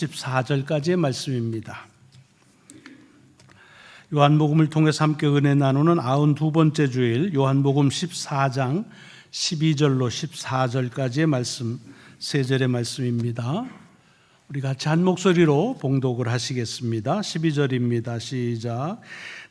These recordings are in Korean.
14절까지의 말씀입니다. 요한복음을 통해서 함께 은혜 나누는 92번째 주일 요한복음 14장 12절로 14절까지의 말씀, 세 절의 말씀입니다. 우리 같이 한 목소리로 봉독을 하시겠습니다. 12절입니다. 시작.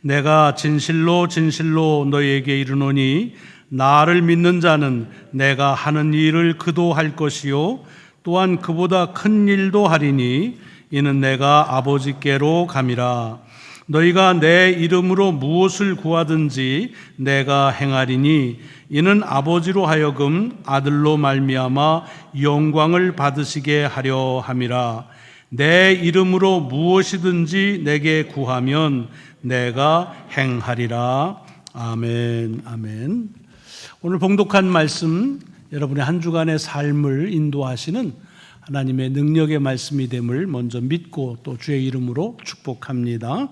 내가 진실로 진실로 너희에게 이르노니 나를 믿는 자는 내가 하는 일을 그도 할 것이요 또한 그보다 큰 일도 하리니 이는 내가 아버지께로 감이라. 너희가 내 이름으로 무엇을 구하든지 내가 행하리니 이는 아버지로 하여금 아들로 말미암아 영광을 받으시게 하려 함이라. 내 이름으로 무엇이든지 내게 구하면 내가 행하리라. 아멘. 아멘. 오늘 봉독한 말씀, 여러분의 한 주간의 삶을 인도하시는 하나님의 능력의 말씀이 됨을 먼저 믿고 또 주의 이름으로 축복합니다.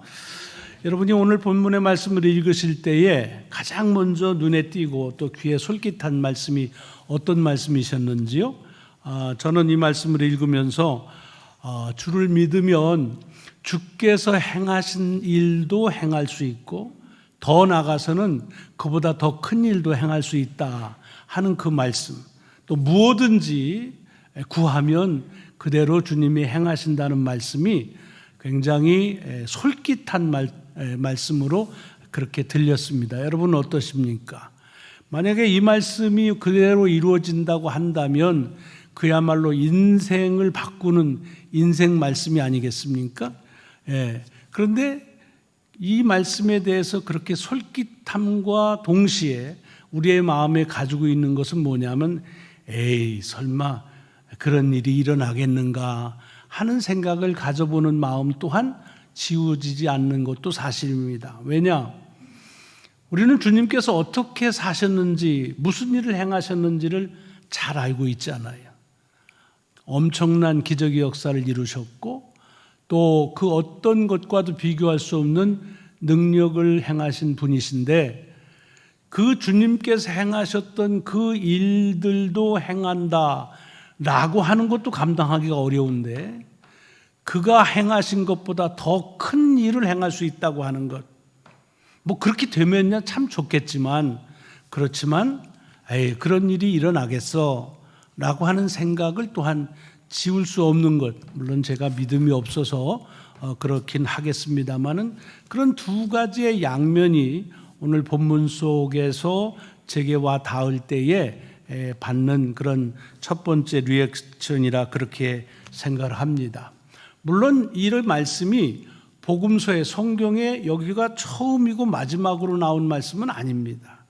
여러분이 오늘 본문의 말씀을 읽으실 때에 가장 먼저 눈에 띄고 또 귀에 솔깃한 말씀이 어떤 말씀이셨는지요? 저는 이 말씀을 읽으면서 주를 믿으면 주께서 행하신 일도 행할 수 있고 더 나아가서는 그보다 더 큰 일도 행할 수 있다 하는 그 말씀, 또 무엇든지 구하면 그대로 주님이 행하신다는 말씀이 굉장히 솔깃한 말씀으로 그렇게 들렸습니다. 여러분은 어떠십니까? 만약에 이 말씀이 그대로 이루어진다고 한다면 그야말로 인생을 바꾸는 인생 말씀이 아니겠습니까? 그런데 이 말씀에 대해서 그렇게 솔깃함과 동시에 우리의 마음에 가지고 있는 것은 뭐냐면 에이 설마 그런 일이 일어나겠는가 하는 생각을 가져보는 마음 또한 지워지지 않는 것도 사실입니다. 왜냐? 우리는 주님께서 어떻게 사셨는지 무슨 일을 행하셨는지를 잘 알고 있잖아요. 엄청난 기적의 역사를 이루셨고 또 그 어떤 것과도 비교할 수 없는 능력을 행하신 분이신데 그 주님께서 행하셨던 그 일들도 행한다 라고 하는 것도 감당하기가 어려운데 그가 행하신 것보다 더 큰 일을 행할 수 있다고 하는 것, 뭐 그렇게 되면야 참 좋겠지만 그렇지만 그런 일이 일어나겠어 라고 하는 생각을 또한 지울 수 없는 것, 물론 제가 믿음이 없어서 그렇긴 하겠습니다만은 그런 두 가지의 양면이 오늘 본문 속에서 제게 와 닿을 때에 받는 그런 첫 번째 리액션이라 그렇게 생각을 합니다. 물론 이 말씀이 복음서의 성경에 여기가 처음이고 마지막으로 나온 말씀은 아닙니다.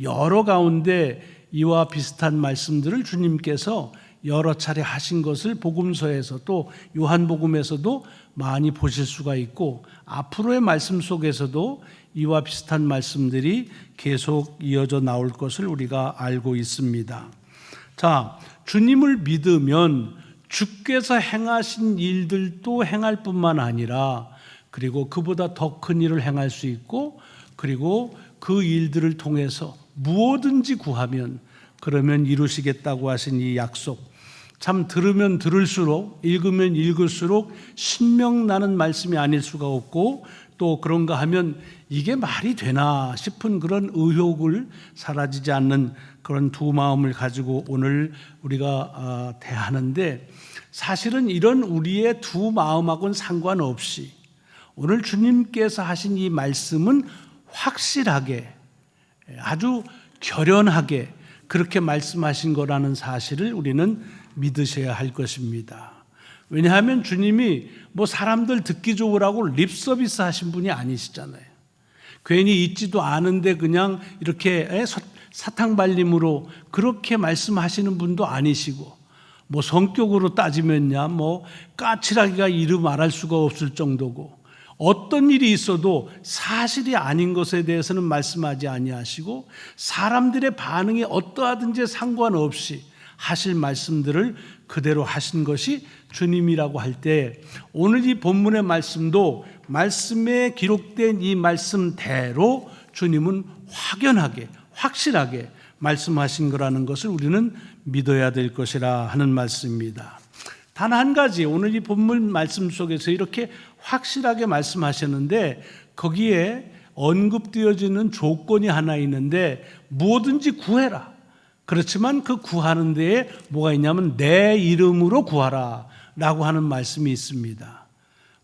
여러 가운데 이와 비슷한 말씀들을 주님께서 여러 차례 하신 것을 복음서에서 또 요한복음에서도 많이 보실 수가 있고 앞으로의 말씀 속에서도 이와 비슷한 말씀들이 계속 이어져 나올 것을 우리가 알고 있습니다. 자, 주님을 믿으면 주께서 행하신 일들도 행할 뿐만 아니라 그리고 그보다 더 큰 일을 행할 수 있고 그리고 그 일들을 통해서 무엇든지 구하면 그러면 이루시겠다고 하신 이 약속, 참 들으면 들을수록 읽으면 읽을수록 신명나는 말씀이 아닐 수가 없고 또 그런가 하면 이게 말이 되나 싶은 그런 의혹을 사라지지 않는 그런 두 마음을 가지고 오늘 우리가 대하는데 사실은 이런 우리의 두 마음하고는 상관없이 오늘 주님께서 하신 이 말씀은 확실하게 아주 결연하게 그렇게 말씀하신 거라는 사실을 우리는 믿으셔야 할 것입니다. 왜냐하면 주님이 뭐 사람들 듣기 좋으라고 립서비스 하신 분이 아니시잖아요. 괜히 있지도 않은데 그냥 이렇게 사탕발림으로 그렇게 말씀하시는 분도 아니시고 뭐 성격으로 따지면야 뭐 까칠하기가 이루 말할 수가 없을 정도고 어떤 일이 있어도 사실이 아닌 것에 대해서는 말씀하지 아니하시고 사람들의 반응이 어떠하든지 상관없이 하실 말씀들을 그대로 하신 것이 주님이라고 할 때 오늘 이 본문의 말씀도 말씀에 기록된 이 말씀대로 주님은 확연하게 확실하게 말씀하신 거라는 것을 우리는 믿어야 될 것이라 하는 말씀입니다. 단 한 가지, 오늘 이 본문 말씀 속에서 이렇게 확실하게 말씀하셨는데 거기에 언급되어지는 조건이 하나 있는데 뭐든지 구해라. 그렇지만 그 구하는 데에 뭐가 있냐면 내 이름으로 구하라 라고 하는 말씀이 있습니다.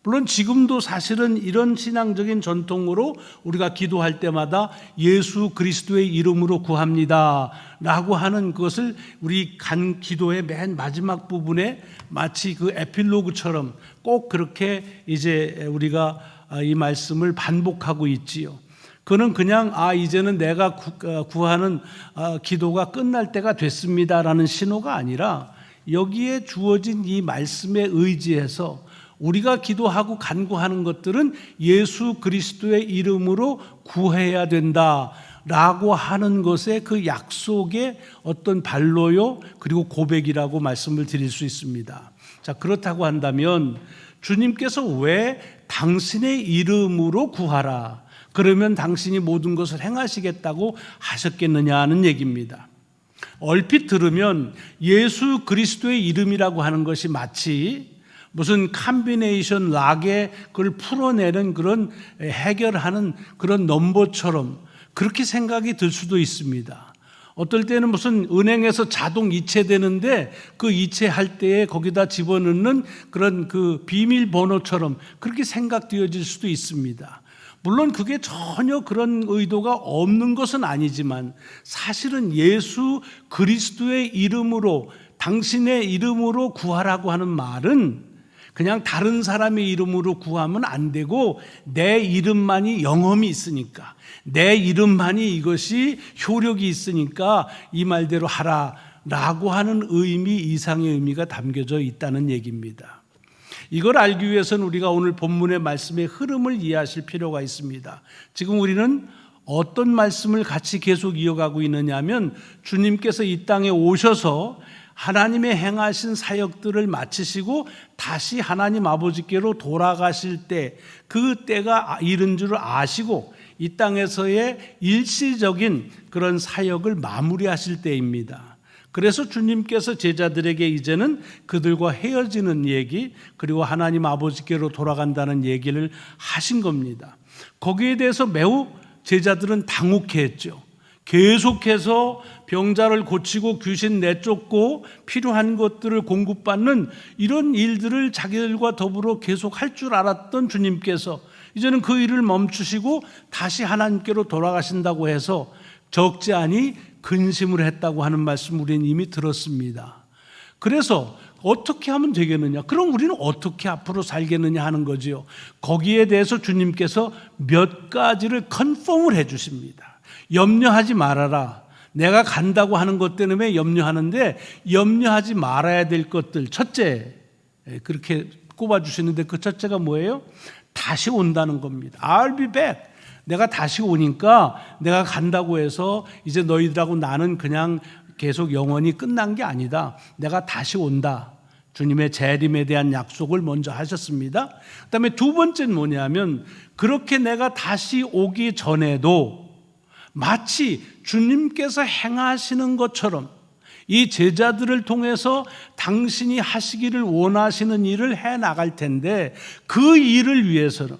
물론 지금도 사실은 이런 신앙적인 전통으로 우리가 기도할 때마다 예수 그리스도의 이름으로 구합니다 라고 하는 것을 우리 기도의 맨 마지막 부분에 마치 그 에필로그처럼 꼭 그렇게 이제 우리가 이 말씀을 반복하고 있지요. 그는 그냥 이제는 내가 구하는 기도가 끝날 때가 됐습니다라는 신호가 아니라 여기에 주어진 이 말씀에 의지해서 우리가 기도하고 간구하는 것들은 예수 그리스도의 이름으로 구해야 된다라고 하는 것의 그 약속의 어떤 반로요 그리고 고백이라고 말씀을 드릴 수 있습니다. 자, 그렇다고 한다면 주님께서 왜 당신의 이름으로 구하라, 그러면 당신이 모든 것을 행하시겠다고 하셨겠느냐 하는 얘기입니다. 얼핏 들으면 예수 그리스도의 이름이라고 하는 것이 마치 무슨 컴비네이션 락에 그걸 풀어내는 그런 해결하는 그런 넘버처럼 그렇게 생각이 들 수도 있습니다. 어떨 때는 무슨 은행에서 자동 이체되는데 그 이체할 때에 거기다 집어넣는 그런 그 비밀번호처럼 그렇게 생각되어질 수도 있습니다. 물론 그게 전혀 그런 의도가 없는 것은 아니지만 사실은 예수 그리스도의 이름으로 당신의 이름으로 구하라고 하는 말은 그냥 다른 사람의 이름으로 구하면 안 되고 내 이름만이 영험이 있으니까 내 이름만이 이것이 효력이 있으니까 이 말대로 하라라고 하는 의미 이상의 의미가 담겨져 있다는 얘기입니다. 이걸 알기 위해서는 우리가 오늘 본문의 말씀의 흐름을 이해하실 필요가 있습니다. 지금 우리는 어떤 말씀을 같이 계속 이어가고 있느냐 하면 주님께서 이 땅에 오셔서 하나님의 행하신 사역들을 마치시고 다시 하나님 아버지께로 돌아가실 때 그 때가 이른 줄 아시고 이 땅에서의 일시적인 그런 사역을 마무리하실 때입니다. 그래서 주님께서 제자들에게 이제는 그들과 헤어지는 얘기 그리고 하나님 아버지께로 돌아간다는 얘기를 하신 겁니다. 거기에 대해서 매우 제자들은 당혹해했죠. 계속해서 병자를 고치고 귀신 내쫓고 필요한 것들을 공급받는 이런 일들을 자기들과 더불어 계속 할 줄 알았던 주님께서 이제는 그 일을 멈추시고 다시 하나님께로 돌아가신다고 해서 적지 않이 근심을 했다고 하는 말씀 우리는 이미 들었습니다. 그래서 어떻게 하면 되겠느냐? 그럼 우리는 어떻게 앞으로 살겠느냐 하는 거지요. 거기에 대해서 주님께서 몇 가지를 컨펌을 해 주십니다. 염려하지 말아라. 내가 간다고 하는 것 때문에 염려하는데 염려하지 말아야 될 것들. 첫째, 그렇게 꼽아주시는데 그 첫째가 뭐예요? 다시 온다는 겁니다. I'll be back. 내가 다시 오니까 내가 간다고 해서 이제 너희들하고 나는 그냥 계속 영원히 끝난 게 아니다. 내가 다시 온다. 주님의 재림에 대한 약속을 먼저 하셨습니다. 그다음에 두 번째는 뭐냐면 그렇게 내가 다시 오기 전에도 마치 주님께서 행하시는 것처럼 이 제자들을 통해서 당신이 하시기를 원하시는 일을 해 나갈 텐데 그 일을 위해서는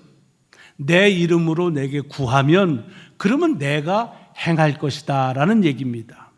내 이름으로 내게 구하면 그러면 내가 행할 것이다 라는 얘기입니다.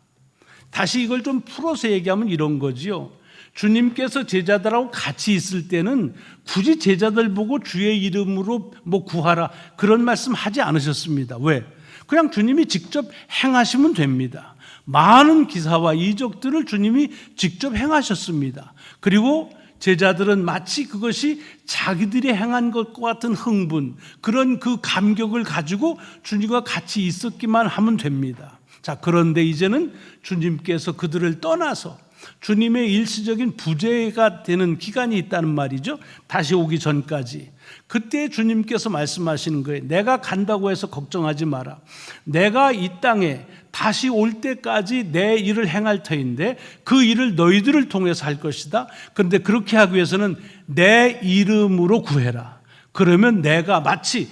다시 이걸 좀 풀어서 얘기하면 이런 거지요. 주님께서 제자들하고 같이 있을 때는 굳이 제자들 보고 주의 이름으로 뭐 구하라 그런 말씀 하지 않으셨습니다. 왜? 그냥 주님이 직접 행하시면 됩니다. 많은 기사와 이적들을 주님이 직접 행하셨습니다. 그리고 제자들은 마치 그것이 자기들이 행한 것과 같은 흥분, 그런 그 감격을 가지고 주님과 같이 있었기만 하면 됩니다. 자, 그런데 이제는 주님께서 그들을 떠나서 주님의 일시적인 부재가 되는 기간이 있다는 말이죠. 다시 오기 전까지. 그때 주님께서 말씀하시는 거예요. 내가 간다고 해서 걱정하지 마라. 내가 이 땅에 다시 올 때까지 내 일을 행할 터인데 그 일을 너희들을 통해서 할 것이다. 그런데 그렇게 하기 위해서는 내 이름으로 구해라. 그러면 내가 마치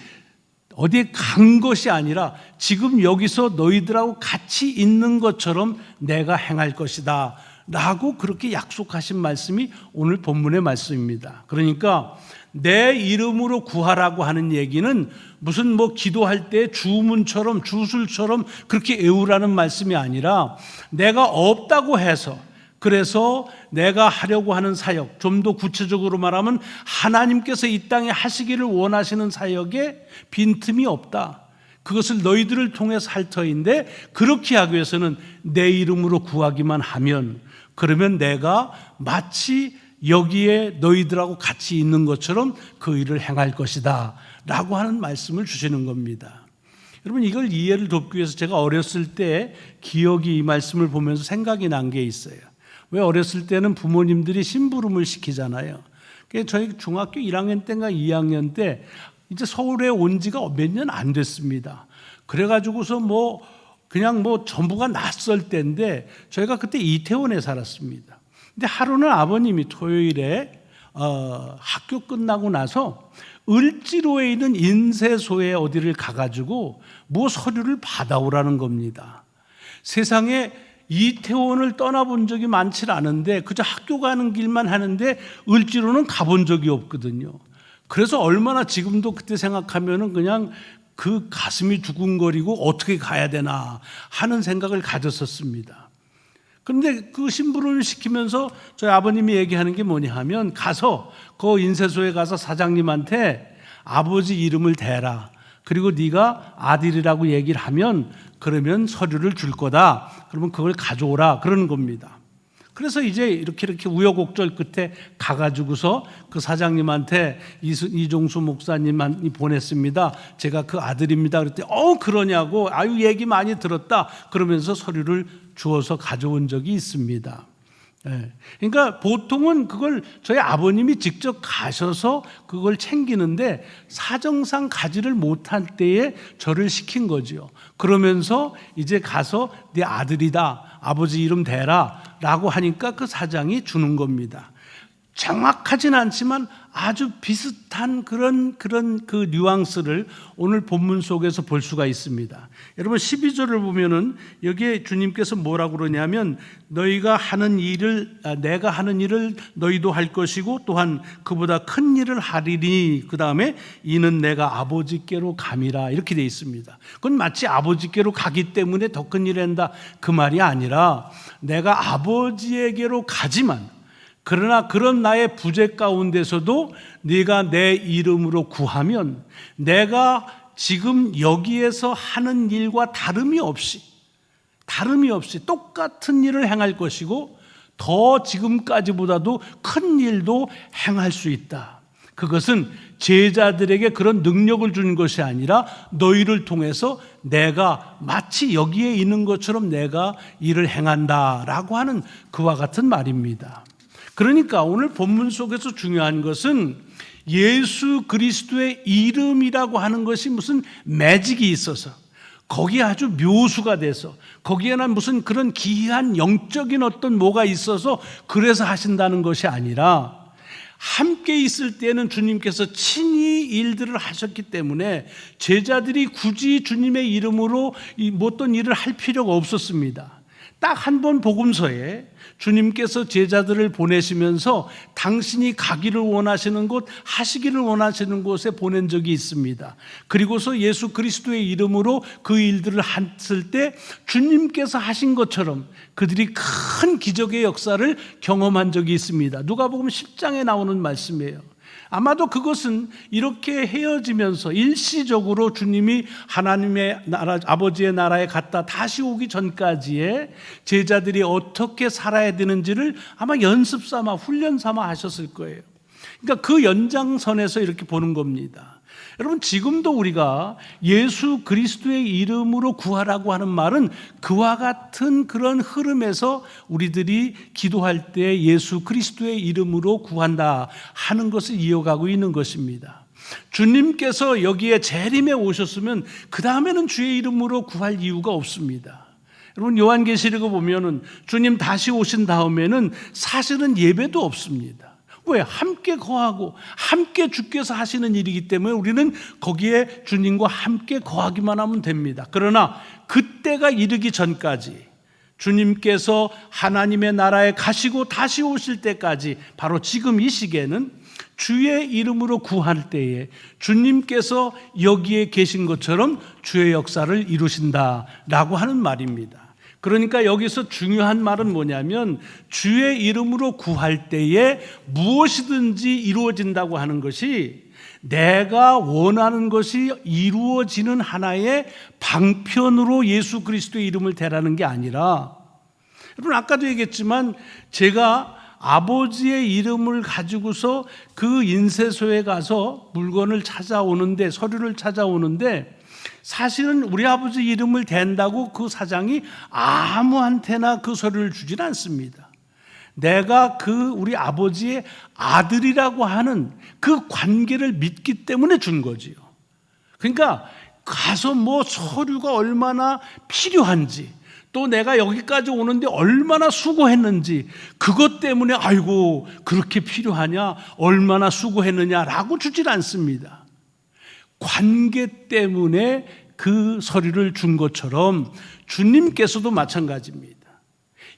어디에 간 것이 아니라 지금 여기서 너희들하고 같이 있는 것처럼 내가 행할 것이다 라고 그렇게 약속하신 말씀이 오늘 본문의 말씀입니다. 그러니까 내 이름으로 구하라고 하는 얘기는 무슨 기도할 때 주문처럼 주술처럼 그렇게 외우라는 말씀이 아니라 내가 없다고 해서, 그래서 내가 하려고 하는 사역, 좀 더 구체적으로 말하면 하나님께서 이 땅에 하시기를 원하시는 사역에 빈틈이 없다. 그것을 너희들을 통해서 할 터인데, 그렇게 하기 위해서는 내 이름으로 구하기만 하면, 그러면 내가 마치 여기에 너희들하고 같이 있는 것처럼 그 일을 행할 것이다 라고 하는 말씀을 주시는 겁니다. 여러분, 이걸 이해를 돕기 위해서 제가 어렸을 때 기억이 이 말씀을 보면서 생각이 난 게 있어요. 왜 어렸을 때는 부모님들이 심부름을 시키잖아요. 저희 중학교 1학년 때인가 2학년 때 이제 서울에 온 지가 몇 년 안 됐습니다. 그래가지고서 그냥 전부가 낯설 때인데 저희가 그때 이태원에 살았습니다. 근데 하루는 아버님이 토요일에 학교 끝나고 나서 을지로에 있는 인쇄소에 어디를 가가지고 서류를 받아오라는 겁니다. 세상에 이태원을 떠나본 적이 많지 않은데 그저 학교 가는 길만 하는데 을지로는 가본 적이 없거든요. 그래서 얼마나 지금도 그때 생각하면은 그냥 그 가슴이 두근거리고 어떻게 가야 되나 하는 생각을 가졌었습니다. 그런데 그 심부름을 시키면서 저희 아버님이 얘기하는 게 뭐냐 하면, 가서 그 인쇄소에 가서 사장님한테 아버지 이름을 대라. 그리고 네가 아들이라고 얘기를 하면 그러면 서류를 줄 거다. 그러면 그걸 가져오라. 그러는 겁니다. 그래서 이제 이렇게 우여곡절 끝에 가가지고서 그 사장님한테 이종수 목사님이 보냈습니다. 제가 그 아들입니다. 그랬더니 그러냐고, 아유 얘기 많이 들었다. 그러면서 서류를 주어서 가져온 적이 있습니다. 그러니까 보통은 그걸 저희 아버님이 직접 가셔서 그걸 챙기는데 사정상 가지를 못할 때에 저를 시킨 거죠. 그러면서 이제 가서 네 아들이다, 아버지 이름 대라 라고 하니까 그 사장이 주는 겁니다. 정확하진 않지만 아주 비슷한 그런 그 뉘앙스를 오늘 본문 속에서 볼 수가 있습니다. 여러분 12절을 보면은 여기에 주님께서 뭐라고 그러냐면, 너희가 하는 일을, 내가 하는 일을 너희도 할 것이고 또한 그보다 큰 일을 하리니, 그 다음에 이는 내가 아버지께로 감이라, 이렇게 돼 있습니다. 그건 마치 아버지께로 가기 때문에 더 큰 일을 한다 그 말이 아니라, 내가 아버지에게로 가지만 그러나 그런 나의 부재 가운데서도 네가 내 이름으로 구하면 내가 지금 여기에서 하는 일과 다름이 없이 똑같은 일을 행할 것이고 더 지금까지보다도 큰 일도 행할 수 있다. 그것은 제자들에게 그런 능력을 주는 것이 아니라 너희를 통해서 내가 마치 여기에 있는 것처럼 내가 일을 행한다라고 하는 그와 같은 말입니다. 그러니까 오늘 본문 속에서 중요한 것은 예수 그리스도의 이름이라고 하는 것이 무슨 매직이 있어서 거기에 아주 묘수가 돼서 거기에는 무슨 그런 기이한 영적인 어떤 뭐가 있어서 그래서 하신다는 것이 아니라, 함께 있을 때는 주님께서 친히 일들을 하셨기 때문에 제자들이 굳이 주님의 이름으로 어떤 일을 할 필요가 없었습니다. 딱 한 번 복음서에 주님께서 제자들을 보내시면서 당신이 가기를 원하시는 곳, 하시기를 원하시는 곳에 보낸 적이 있습니다. 그리고서 예수 그리스도의 이름으로 그 일들을 했을 때 주님께서 하신 것처럼 그들이 큰 기적의 역사를 경험한 적이 있습니다. 누가복음 10장에 나오는 말씀이에요. 아마도 그것은 이렇게 헤어지면서 일시적으로 주님이 하나님의 나라, 아버지의 나라에 갔다 다시 오기 전까지의 제자들이 어떻게 살아야 되는지를 아마 연습 삼아, 훈련 삼아 하셨을 거예요. 그러니까 그 연장선에서 이렇게 보는 겁니다. 여러분, 지금도 우리가 예수 그리스도의 이름으로 구하라고 하는 말은 그와 같은 그런 흐름에서 우리들이 기도할 때 예수 그리스도의 이름으로 구한다 하는 것을 이어가고 있는 것입니다. 주님께서 여기에 재림에 오셨으면 그 다음에는 주의 이름으로 구할 이유가 없습니다. 여러분, 요한계시록을 보면은 주님 다시 오신 다음에는 사실은 예배도 없습니다. 왜? 함께 거하고 함께 주께서 하시는 일이기 때문에 우리는 거기에 주님과 함께 거하기만 하면 됩니다. 그러나 그때가 이르기 전까지 주님께서 하나님의 나라에 가시고 다시 오실 때까지 바로 지금 이 시기에는 주의 이름으로 구할 때에 주님께서 여기에 계신 것처럼 주의 역사를 이루신다라고 하는 말입니다. 그러니까 여기서 중요한 말은 뭐냐면 주의 이름으로 구할 때에 무엇이든지 이루어진다고 하는 것이 내가 원하는 것이 이루어지는 하나의 방편으로 예수 그리스도의 이름을 대라는 게 아니라, 여러분 아까도 얘기했지만 제가 아버지의 이름을 가지고서 그 인쇄소에 가서 물건을 찾아오는데, 서류를 찾아오는데 사실은 우리 아버지 이름을 댄다고 그 사장이 아무한테나 그 서류를 주진 않습니다. 내가 그 우리 아버지의 아들이라고 하는 그 관계를 믿기 때문에 준 거지요. 그러니까 가서 뭐 서류가 얼마나 필요한지, 또 내가 여기까지 오는데 얼마나 수고했는지, 그것 때문에 아이고 그렇게 필요하냐, 얼마나 수고했느냐라고 주질 않습니다. 관계 때문에 그 서류를 준 것처럼 주님께서도 마찬가지입니다.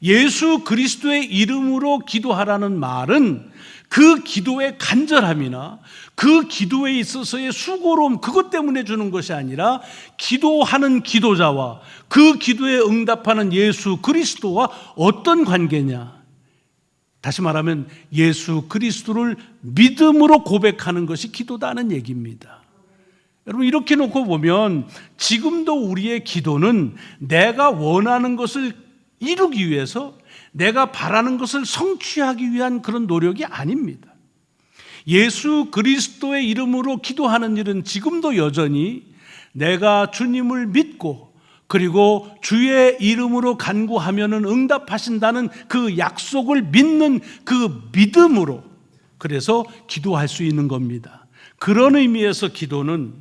예수 그리스도의 이름으로 기도하라는 말은 그 기도의 간절함이나 그 기도에 있어서의 수고로움, 그것 때문에 주는 것이 아니라 기도하는 기도자와 그 기도에 응답하는 예수 그리스도와 어떤 관계냐, 다시 말하면 예수 그리스도를 믿음으로 고백하는 것이 기도다는 얘기입니다. 여러분 이렇게 놓고 보면 지금도 우리의 기도는 내가 원하는 것을 이루기 위해서, 내가 바라는 것을 성취하기 위한 그런 노력이 아닙니다. 예수 그리스도의 이름으로 기도하는 일은 지금도 여전히 내가 주님을 믿고 그리고 주의 이름으로 간구하면은 응답하신다는 그 약속을 믿는 그 믿음으로, 그래서 기도할 수 있는 겁니다. 그런 의미에서 기도는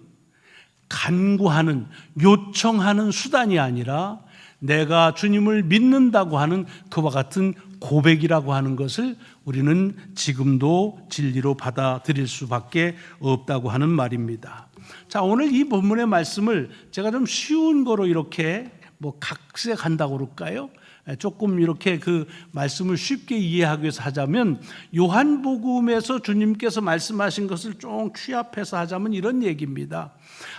간구하는, 요청하는 수단이 아니라 내가 주님을 믿는다고 하는 그와 같은 고백이라고 하는 것을 우리는 지금도 진리로 받아들일 수밖에 없다고 하는 말입니다. 자, 오늘 이 본문의 말씀을 제가 좀 쉬운 거로 이렇게 각색한다고 그럴까요? 조금 이렇게 그 말씀을 쉽게 이해하기 위해서 하자면, 요한복음에서 주님께서 말씀하신 것을 좀 취합해서 하자면 이런 얘기입니다.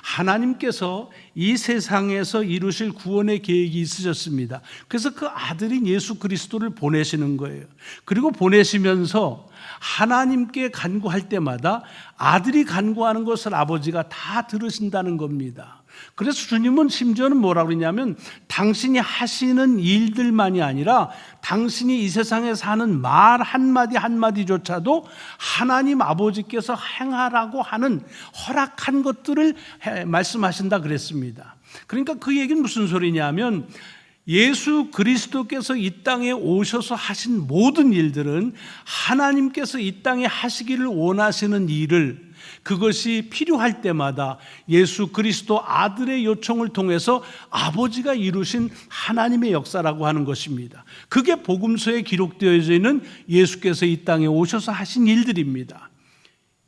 하나님께서 이 세상에서 이루실 구원의 계획이 있으셨습니다. 그래서 그 아들인 예수 그리스도를 보내시는 거예요. 그리고 보내시면서 하나님께 간구할 때마다 아들이 간구하는 것을 아버지가 다 들으신다는 겁니다. 그래서 주님은 심지어는 뭐라고 그러냐면 당신이 하시는 일들만이 아니라 당신이 이 세상에서 하는 말 한마디 한마디조차도 하나님 아버지께서 행하라고 하는 허락한 것들을 말씀하신다 그랬습니다. 그러니까 그 얘기는 무슨 소리냐면 예수 그리스도께서 이 땅에 오셔서 하신 모든 일들은 하나님께서 이 땅에 하시기를 원하시는 일을, 그것이 필요할 때마다 예수 그리스도 아들의 요청을 통해서 아버지가 이루신 하나님의 역사라고 하는 것입니다. 그게 복음서에 기록되어 있는 예수께서 이 땅에 오셔서 하신 일들입니다.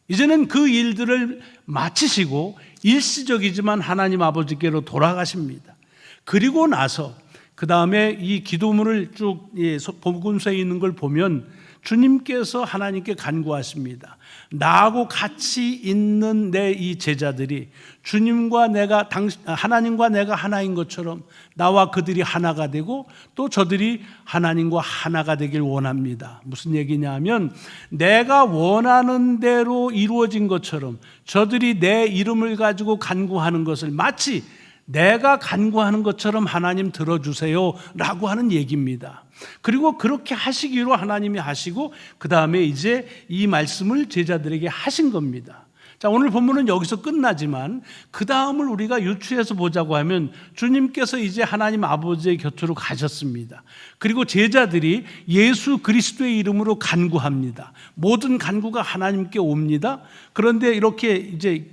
이제는 그 일들을 마치시고 일시적이지만 하나님 아버지께로 돌아가십니다. 그리고 나서 그 다음에 이 기도문을 쭉 복음서에 있는 걸 보면 주님께서 하나님께 간구하십니다. 나하고 같이 있는 내 이 제자들이 하나님과 내가 하나인 것처럼 나와 그들이 하나가 되고 또 저들이 하나님과 하나가 되길 원합니다. 무슨 얘기냐 하면 내가 원하는 대로 이루어진 것처럼 저들이 내 이름을 가지고 간구하는 것을 마치 내가 간구하는 것처럼 하나님 들어주세요 라고 하는 얘기입니다. 그리고 그렇게 하시기로 하나님이 하시고 그 다음에 이제 이 말씀을 제자들에게 하신 겁니다. 자, 오늘 본문은 여기서 끝나지만 그 다음을 우리가 유추해서 보자고 하면 주님께서 이제 하나님 아버지의 곁으로 가셨습니다. 그리고 제자들이 예수 그리스도의 이름으로 간구합니다. 모든 간구가 하나님께 옵니다. 그런데 이렇게 이제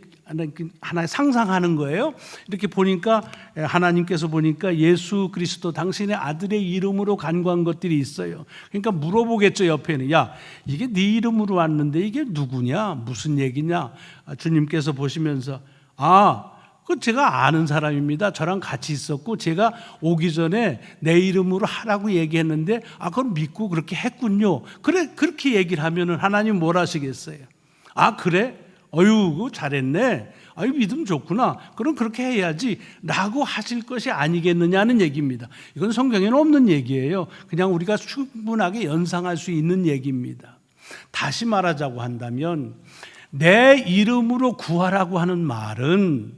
하나 상상하는 거예요. 이렇게 보니까 하나님께서 보니까 예수 그리스도 당신의 아들의 이름으로 간구한 것들이 있어요. 그러니까 물어보겠죠. 옆에는 야, 이게 네 이름으로 왔는데 이게 누구냐, 무슨 얘기냐. 주님께서 보시면서 그 제가 아는 사람입니다. 저랑 같이 있었고 제가 오기 전에 내 이름으로 하라고 얘기했는데 그럼 믿고 그렇게 했군요. 그래, 그렇게 얘기를 하면은 하나님 뭘 하시겠어요? 그래? 어휴, 잘했네. 믿음 좋구나. 그럼 그렇게 해야지 라고 하실 것이 아니겠느냐는 얘기입니다. 이건 성경에는 없는 얘기예요. 그냥 우리가 충분하게 연상할 수 있는 얘기입니다. 다시 말하자고 한다면 내 이름으로 구하라고 하는 말은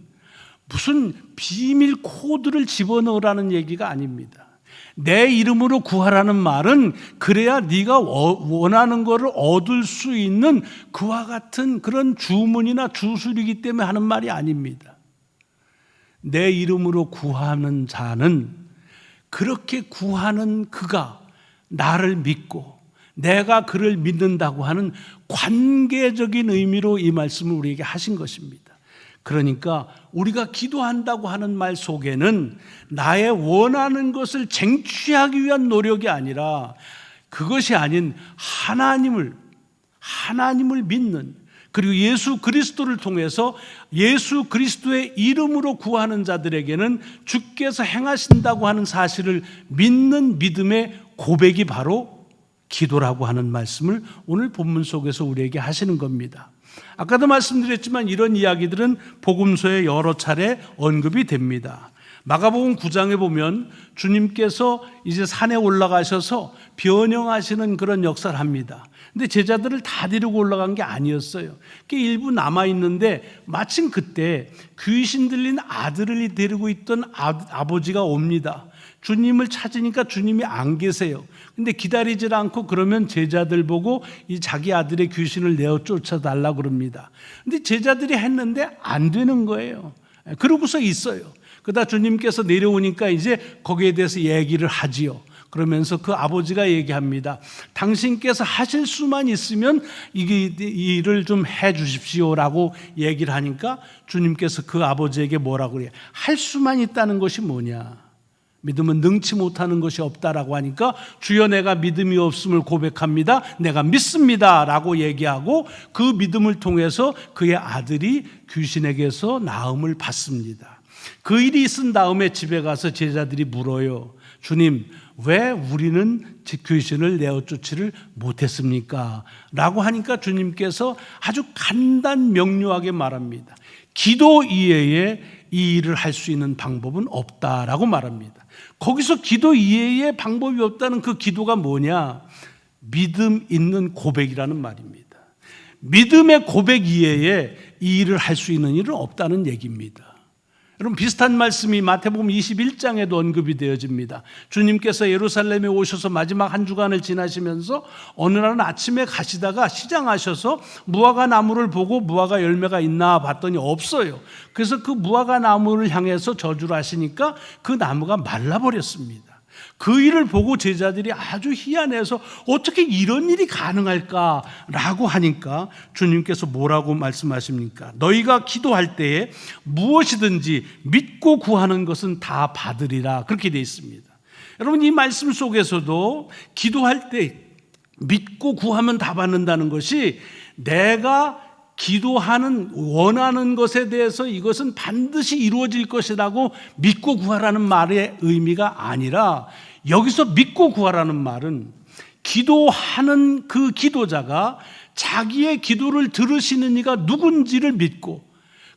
무슨 비밀 코드를 집어넣으라는 얘기가 아닙니다. 내 이름으로 구하라는 말은 그래야 네가 원하는 것을 얻을 수 있는 그와 같은 그런 주문이나 주술이기 때문에 하는 말이 아닙니다. 내 이름으로 구하는 자는 그렇게 구하는 그가 나를 믿고 내가 그를 믿는다고 하는 관계적인 의미로 이 말씀을 우리에게 하신 것입니다. 그러니까 우리가 기도한다고 하는 말 속에는 나의 원하는 것을 쟁취하기 위한 노력이 아니라 그것이 아닌 하나님을 믿는, 그리고 예수 그리스도를 통해서 예수 그리스도의 이름으로 구하는 자들에게는 주께서 행하신다고 하는 사실을 믿는 믿음의 고백이 바로 기도라고 하는 말씀을 오늘 본문 속에서 우리에게 하시는 겁니다. 아까도 말씀드렸지만 이런 이야기들은 복음서에 여러 차례 언급이 됩니다. 마가복음 9장에 보면 주님께서 이제 산에 올라가셔서 변형하시는 그런 역사를 합니다. 근데 제자들을 다 데리고 올라간 게 아니었어요. 일부 남아있는데 마침 그때 귀신 들린 아들을 데리고 있던 아버지가 옵니다. 주님을 찾으니까 주님이 안 계세요. 근데 기다리질 않고 그러면 제자들 보고 이 자기 아들의 귀신을 내어 쫓아달라고 그럽니다. 근데 제자들이 했는데 안 되는 거예요. 그러고서 있어요. 그러다 주님께서 내려오니까 이제 거기에 대해서 얘기를 하지요. 그러면서 그 아버지가 얘기합니다. 당신께서 하실 수만 있으면 이 일을 좀 해 주십시오라고 얘기를 하니까 주님께서 그 아버지에게 뭐라고 그래요? 할 수만 있다는 것이 뭐냐? 믿음은 능치 못하는 것이 없다라고 하니까 주여 내가 믿음이 없음을 고백합니다. 내가 믿습니다 라고 얘기하고 그 믿음을 통해서 그의 아들이 귀신에게서 나음을 받습니다. 그 일이 있은 다음에 집에 가서 제자들이 물어요. 주님, 왜 우리는 귀신을 내어쫓지를 못했습니까? 라고 하니까 주님께서 아주 간단 명료하게 말합니다. 기도 이외에 이 일을 할 수 있는 방법은 없다라고 말합니다. 거기서 기도 이외에 방법이 없다는 그 기도가 뭐냐? 믿음 있는 고백이라는 말입니다. 믿음의 고백 이외에 이 일을 할 수 있는 일은 없다는 얘기입니다. 여러분, 비슷한 말씀이 마태복음 21장에도 언급이 되어집니다. 주님께서 예루살렘에 오셔서 마지막 한 주간을 지나시면서 어느 날은 아침에 가시다가 시장하셔서 무화과 나무를 보고 무화과 열매가 있나 봤더니 없어요. 그래서 그 무화과 나무를 향해서 저주를 하시니까 그 나무가 말라버렸습니다. 그 일을 보고 제자들이 아주 희한해서 어떻게 이런 일이 가능할까라고 하니까 주님께서 뭐라고 말씀하십니까? 너희가 기도할 때에 무엇이든지 믿고 구하는 것은 다 받으리라, 그렇게 되어 있습니다. 여러분, 이 말씀 속에서도 기도할 때 믿고 구하면 다 받는다는 것이 내가 기도하는 원하는 것에 대해서 이것은 반드시 이루어질 것이라고 믿고 구하라는 말의 의미가 아니라, 여기서 믿고 구하라는 말은 기도하는 그 기도자가 자기의 기도를 들으시는 이가 누군지를 믿고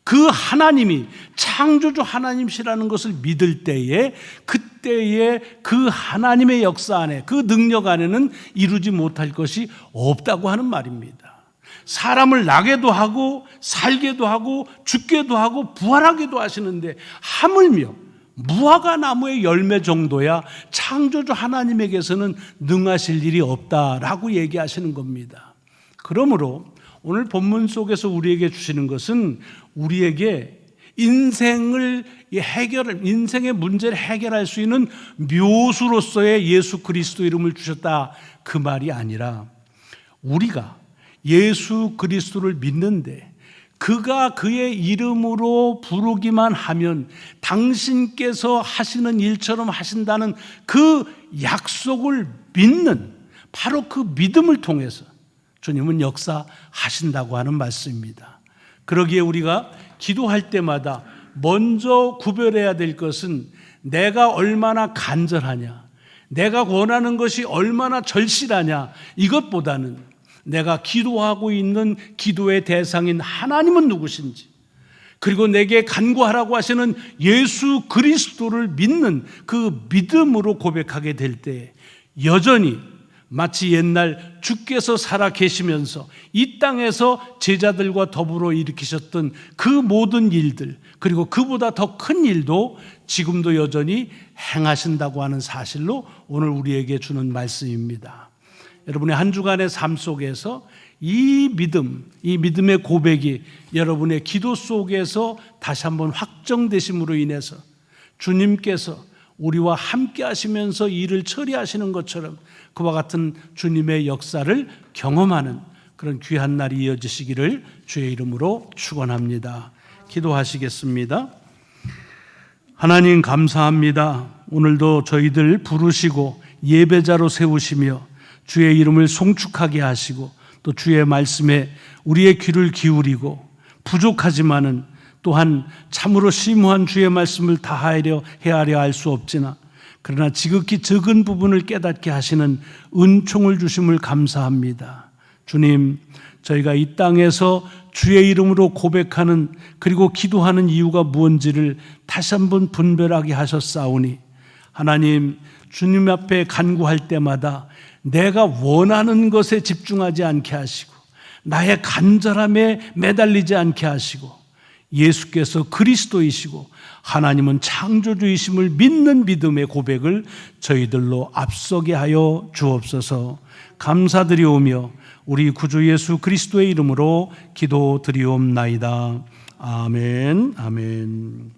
그 하나님이 창조주 하나님이시라는 것을 믿을 때에 그때에 그 하나님의 역사 안에, 그 능력 안에는 이루지 못할 것이 없다고 하는 말입니다. 사람을 나게도 하고 살게도 하고 죽게도 하고 부활하게도 하시는데 하물며 무화과 나무의 열매 정도야 창조주 하나님에게서는 능하실 일이 없다라고 얘기하시는 겁니다. 그러므로 오늘 본문 속에서 우리에게 주시는 것은 우리에게 인생의 문제를 해결할 수 있는 묘수로서의 예수 그리스도 이름을 주셨다, 그 말이 아니라 우리가 예수 그리스도를 믿는데 그가 그의 이름으로 부르기만 하면 당신께서 하시는 일처럼 하신다는 그 약속을 믿는, 바로 그 믿음을 통해서 주님은 역사하신다고 하는 말씀입니다. 그러기에 우리가 기도할 때마다 먼저 구별해야 될 것은 내가 얼마나 간절하냐, 내가 원하는 것이 얼마나 절실하냐, 이것보다는 내가 기도하고 있는 기도의 대상인 하나님은 누구신지, 그리고 내게 간구하라고 하시는 예수 그리스도를 믿는 그 믿음으로 고백하게 될 때 여전히 마치 옛날 주께서 살아 계시면서 이 땅에서 제자들과 더불어 일으키셨던 그 모든 일들, 그리고 그보다 더 큰 일도 지금도 여전히 행하신다고 하는 사실로 오늘 우리에게 주는 말씀입니다. 여러분의 한 주간의 삶 속에서 이 믿음, 이 믿음의 고백이 여러분의 기도 속에서 다시 한번 확정되심으로 인해서 주님께서 우리와 함께 하시면서 일을 처리하시는 것처럼 그와 같은 주님의 역사를 경험하는 그런 귀한 날이 이어지시기를 주의 이름으로 축원합니다. 기도하시겠습니다. 하나님 감사합니다. 오늘도 저희들 부르시고 예배자로 세우시며 주의 이름을 송축하게 하시고 또 주의 말씀에 우리의 귀를 기울이고 부족하지만은 또한 참으로 심오한 주의 말씀을 다 헤아려 알 수 없지나 그러나 지극히 적은 부분을 깨닫게 하시는 은총을 주심을 감사합니다. 주님, 저희가 이 땅에서 주의 이름으로 고백하는 그리고 기도하는 이유가 무엇인지를 다시 한번 분별하게 하셨사오니 하나님, 주님 앞에 간구할 때마다 내가 원하는 것에 집중하지 않게 하시고 나의 간절함에 매달리지 않게 하시고 예수께서 그리스도이시고 하나님은 창조주이심을 믿는 믿음의 고백을 저희들로 앞서게 하여 주옵소서. 감사드리오며 우리 구주 예수 그리스도의 이름으로 기도드리옵나이다. 아멘. 아멘.